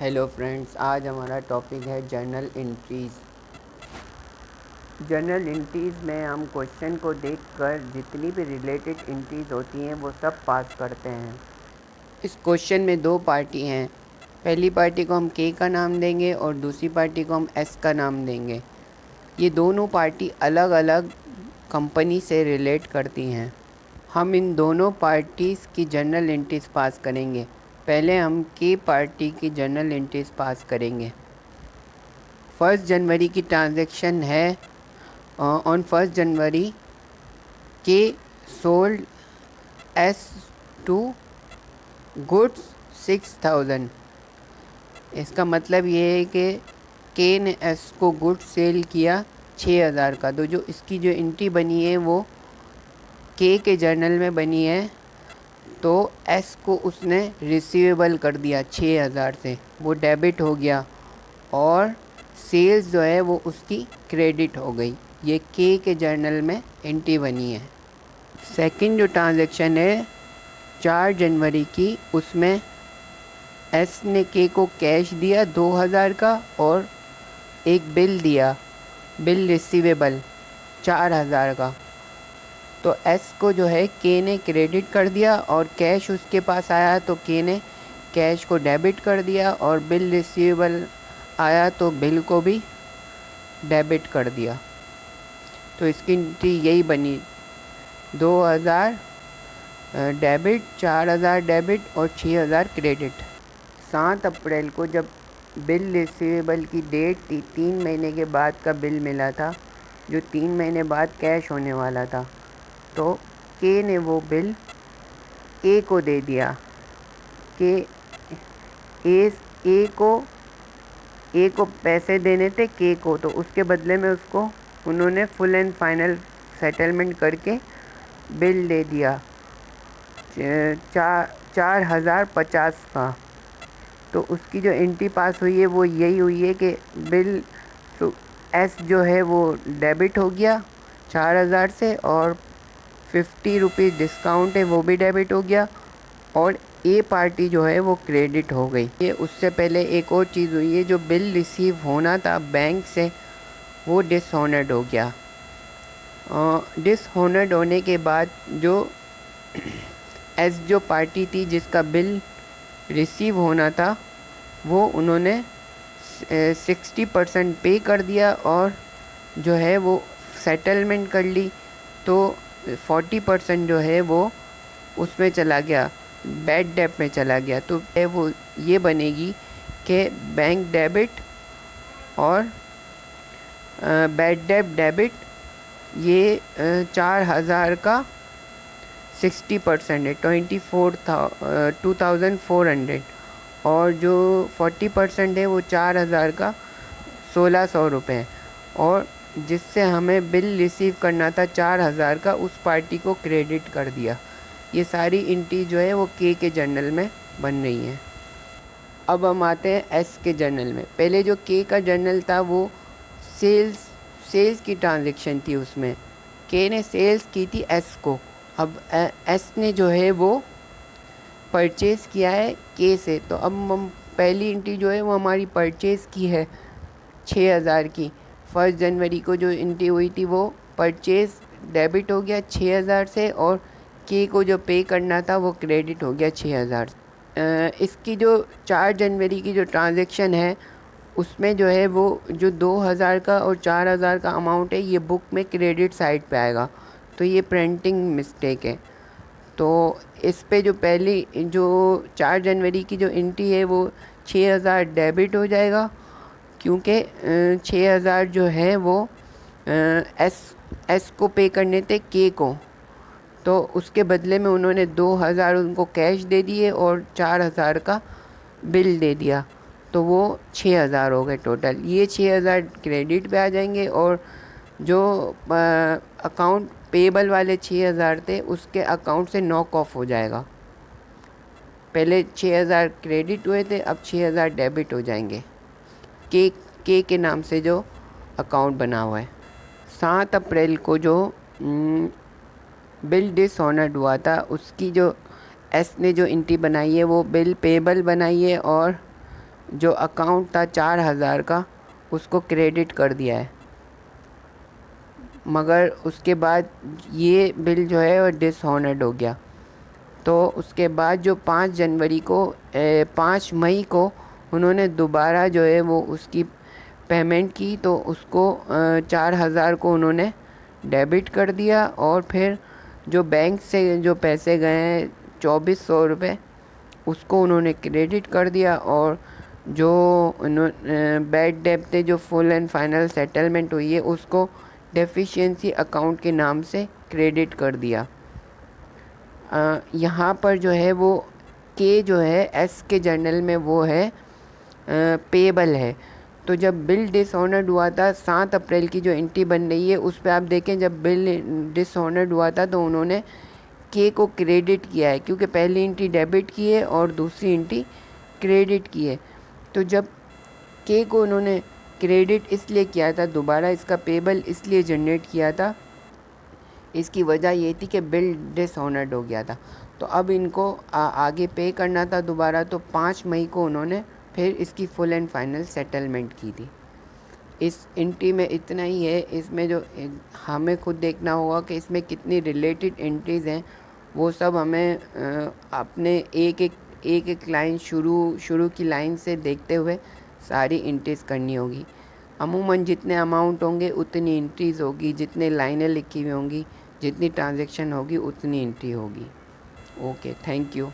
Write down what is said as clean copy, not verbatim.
Hello friends, आज हमारा topic है जर्नल एंट्रीज़। जर्नल एंट्रीज़ में हम क्वेश्चन को देखकर जितनी भी रिलेटेड एंट्रीज़ होती हैं वो सब पास करते हैं। इस क्वेश्चन में दो पार्टी हैं। पहली पार्टी को हम के का नाम देंगे और दूसरी पार्टी को हम एस का नाम देंगे। ये दोनों पार्टी अलग अलग कंपनी से रिलेट करती हैं। हम इन दोनों पार्टीज़ की जर्नल एंट्रीज़ पास करेंगे। पहले हम के पार्टी की जर्नल एंट्रीज़ पास करेंगे। 1 जनवरी की ट्रांजैक्शन है। ऑन 1 जनवरी के सोल्ड एस टू गुड्स 6000। इसका मतलब ये है कि के ने एस को गुड्स सेल किया 6000 का। तो जो इसकी जो एंट्री बनी है वो के जर्नल में बनी है, तो एस को उसने रिसीवेबल कर दिया 6000 से, वो डेबिट हो गया और सेल्स जो है वो उसकी क्रेडिट हो गई। ये के जर्नल में एंट्री बनी है। सेकंड जो ट्रांजैक्शन है 4 जनवरी की, उसमें एस ने के को कैश दिया 2000 का और एक बिल दिया, बिल रिसीवेबल 4000 का। तो एस को जो है के ने क्रेडिट कर दिया और कैश उसके पास आया तो के ने कैश को डेबिट कर दिया, और बिल रिसीवेबल आया तो बिल को भी डेबिट कर दिया। तो इसकी एंट्री यही बनी, 2000 डेबिट, 4000 डेबिट और 6000 क्रेडिट। 7 अप्रैल को जब बिल रिसीवेबल की डेट थी, 3 महीने के बाद का बिल मिला था, जो 3 महीने बाद कैश होने वाला था, तो के ने वो बिल ए को दे दिया। के ए को पैसे देने थे के को, तो उसके बदले में उसको उन्होंने फुल एंड फाइनल सेटलमेंट करके बिल दे दिया 4050 का। तो उसकी जो एंट्री पास हुई है वो यही हुई है कि बिल एस जो है वो डेबिट हो गया 4000 से, और 50 रुपीज़ डिस्काउंट है वो भी डेबिट हो गया, और ए पार्टी जो है वो क्रेडिट हो गई। ये उससे पहले एक और चीज़ हुई है, जो बिल रिसीव होना था बैंक से वो डिसऑनर्ड हो गया। डिसऑनर्ड होने के बाद जो एस जो पार्टी थी जिसका बिल रिसीव होना था, वो उन्होंने 60% पे कर दिया और जो है वो सेटलमेंट कर ली। तो 40% जो है वो उसमें चला गया, बैड डेट में चला गया। तो वो ये बनेगी कि बैंक डेबिट और बैड डेट डेबिट, ये 4000 का 60% है 2400 और जो 40% है वो 4000 का 1600 रुपये है, और जिससे हमें बिल रिसीव करना था 4000 का, उस पार्टी को क्रेडिट कर दिया। ये सारी एंट्री जो है वो के जर्नल में बन रही हैं। अब हम आते हैं एस के जर्नल में। पहले जो के का जर्नल था वो सेल्स की ट्रांजैक्शन थी, उसमें के ने सेल्स की थी एस को। अब एस ने जो है वो परचेज़ किया है के से, तो अब हम पहली एंट्री जो है वो हमारी परचेज़ की है 6000 की। 1 जनवरी को जो एंट्री हुई थी वो परचेज़ डेबिट हो गया 6000 से, और के को जो पे करना था वो क्रेडिट हो गया 6000। इसकी जो 4 जनवरी की जो ट्रांजैक्शन है उसमें जो है वो जो 2000 का और 4000 का अमाउंट है ये बुक में क्रेडिट साइड पे आएगा, तो ये प्रिंटिंग मिस्टेक है। तो इस पे जो पहली जो 4 जनवरी की जो एंट्री है वो 6000 डेबिट हो जाएगा, क्योंकि 6000 जो है वो एस को पे करने थे के को, तो उसके बदले में उन्होंने 2000 उनको कैश दे दिए और 4000 का बिल दे दिया, तो वो 6000 हो गए टोटल। ये 6000 क्रेडिट पे आ जाएंगे, और जो अकाउंट पेबल वाले 6000 थे उसके अकाउंट से नॉक ऑफ हो जाएगा। पहले 6000 क्रेडिट हुए थे, अब 6000 डेबिट हो जाएंगे के नाम से जो अकाउंट बना हुआ है। 7 अप्रैल को जो बिल डिसऑनर्ड हुआ था उसकी जो एस ने जो एंट्री बनाई है वो बिल पेबल बनाई है, और जो अकाउंट था 4,000 का उसको क्रेडिट कर दिया है, मगर उसके बाद ये बिल जो है वो डिसऑनर्ड हो गया। तो उसके बाद जो 5 मई को उन्होंने दोबारा जो है वो उसकी पेमेंट की, तो उसको 4,000 को उन्होंने डेबिट कर दिया, और फिर जो बैंक से जो पैसे गए हैं 2,400 रुपये उसको उन्होंने क्रेडिट कर दिया, और जो बैड डेब्ट थे जो फुल एंड फाइनल सेटलमेंट हुई है उसको डेफिशिएंसी अकाउंट के नाम से क्रेडिट कर दिया। यहाँ पर जो है वो के जो है एस के जर्नल में वो है पेबल है। तो जब बिल डिसऑनर्ड हुआ था 7 अप्रैल की जो एंट्री बन रही है उस पर आप देखें, जब बिल डिसऑनर्ड हुआ था तो उन्होंने के को क्रेडिट किया है, क्योंकि पहली एंट्री डेबिट की है और दूसरी एंट्री क्रेडिट की है। तो जब के को उन्होंने क्रेडिट इसलिए किया था, दोबारा इसका पेबल इसलिए जनरेट किया था, इसकी वजह ये थी कि बिल डिसऑनर्ड हो गया था। तो अब इनको आगे पे करना था दोबारा, तो 5 मई को उन्होंने फिर इसकी फुल एंड फाइनल सेटलमेंट की थी। इस एंट्री में इतना ही है, इसमें जो हमें खुद देखना होगा कि इसमें कितनी रिलेटेड एंट्रीज़ हैं, वो सब हमें अपने एक एक लाइन शुरू की लाइन से देखते हुए सारी एंट्रीज़ करनी होगी। अमूमन जितने अमाउंट होंगे उतनी एंट्रीज़ होगी, जितने लाइनें लिखी हुई होंगी, जितनी ट्रांजैक्शन होगी उतनी एंट्री होगी। Okay, thank you.